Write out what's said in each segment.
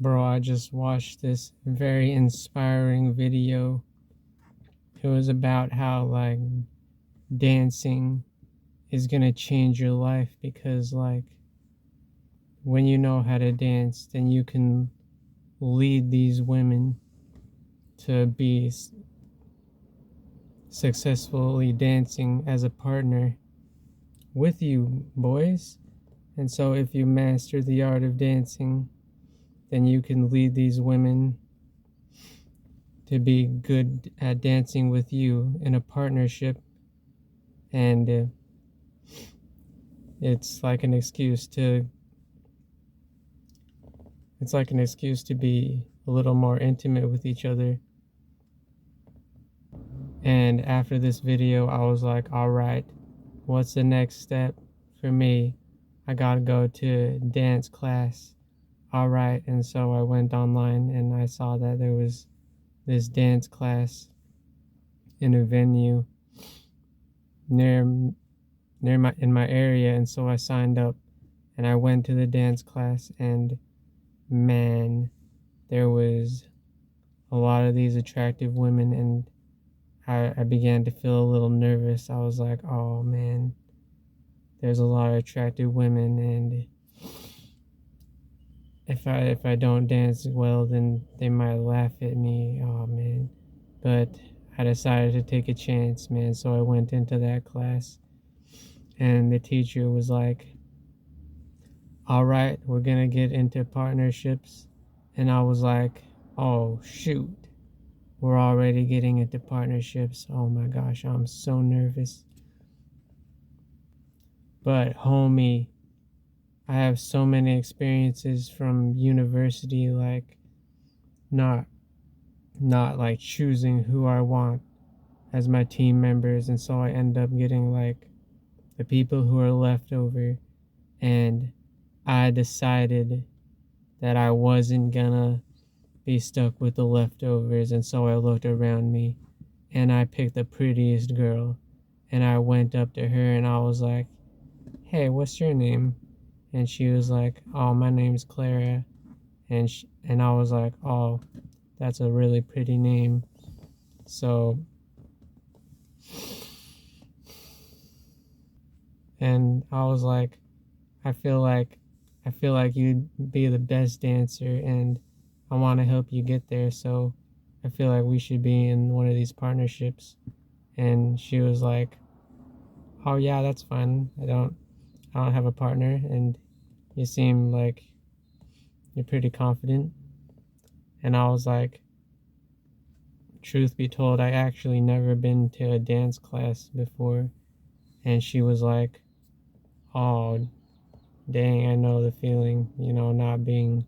Bro, I just watched this very inspiring video. It was about how, like, dancing is gonna change your life because, like, when you know how to dance, then you can lead these women to be successfully dancing as a partner with you, boys. And so, if you master the art of dancing, then you can lead these women to be good at dancing with you in a partnership. And it's like an excuse to be a little more intimate with each other. And after this video, I was like, all right, what's the next step for me? I gotta go to dance class. All right. And so I went online and I saw that there was this dance class in a venue near my area, and so I signed up and I went to the dance class, and man, there was a lot of these attractive women, and I began to feel a little nervous. I was like, oh man, there's a lot of attractive women, and if I don't dance well, then they might laugh at me. Oh man. But I decided to take a chance, man. So I went into that class, and the teacher was like, all right, we're gonna get into partnerships. And I was like, oh shoot, we're already getting into partnerships. Oh my gosh, I'm so nervous. But homie, I have so many experiences from university, like not like choosing who I want as my team members, and so I end up getting like the people who are left over. And I decided that I wasn't gonna be stuck with the leftovers, and so I looked around me and I picked the prettiest girl, and I went up to her and I was like, hey, what's your name? And she was like, oh, my name's Clara. And I was like, oh, that's a really pretty name. So, and I was like, I feel like you'd be the best dancer, and I want to help you get there. So I feel like we should be in one of these partnerships. And she was like, oh yeah, that's fine. I don't have a partner, and you seem like you're pretty confident. And I was like, truth be told, I actually never been to a dance class before. And she was like, oh dang, I know the feeling, not being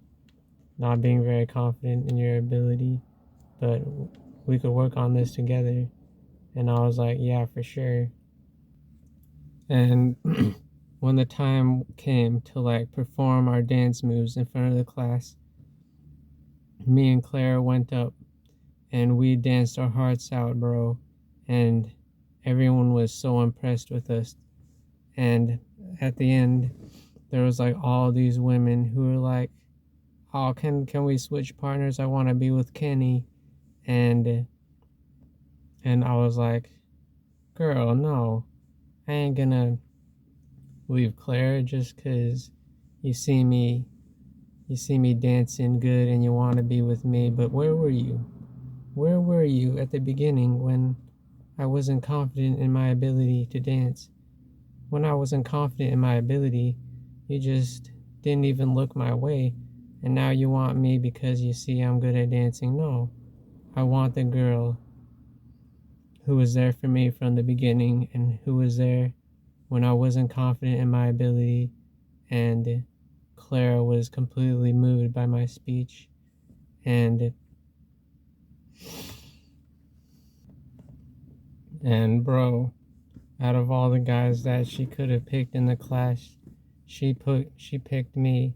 very confident in your ability, but we could work on this together. And I was like, yeah, for sure. And when the time came to like perform our dance moves in front of the class, me and Claire went up and we danced our hearts out, bro. And everyone was so impressed with us. And at the end, there was like all these women who were like, oh, can we switch partners? I want to be with Kenny. And I was like, girl, no, I ain't gonna leave Claire just 'cause you see me dancing good and you want to be with me. But where were you? Where were you at the beginning when I wasn't confident in my ability to dance? When I wasn't confident in my ability, you just didn't even look my way. And now you want me because you see I'm good at dancing. No, I want the girl who was there for me from the beginning and who was there when I wasn't confident in my ability. And Clara was completely moved by my speech. And bro, out of all the guys that she could have picked in the class, she picked me.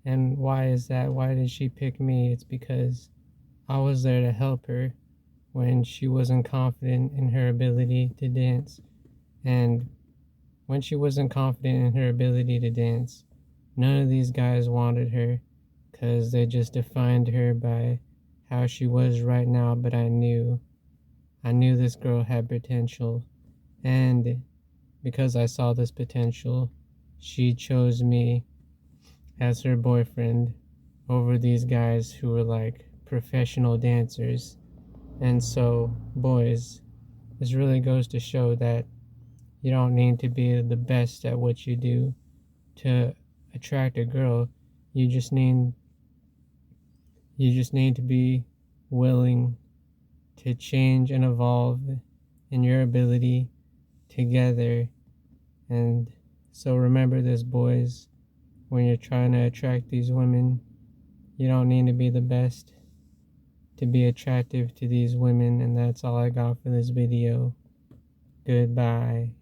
And why is that? Why did she pick me? It's because I was there to help her when she wasn't confident in her ability to dance. And when she wasn't confident in her ability to dance, none of these guys wanted her, because they just defined her by how she was right now. But I knew this girl had potential, and because I saw this potential, she chose me as her boyfriend over these guys who were like professional dancers. And so, boys, this really goes to show that you don't need to be the best at what you do to attract a girl. You just need to be willing to change and evolve in your ability together. And so remember this, boys, when you're trying to attract these women, you don't need to be the best to be attractive to these women. And that's all I got for this video. Goodbye.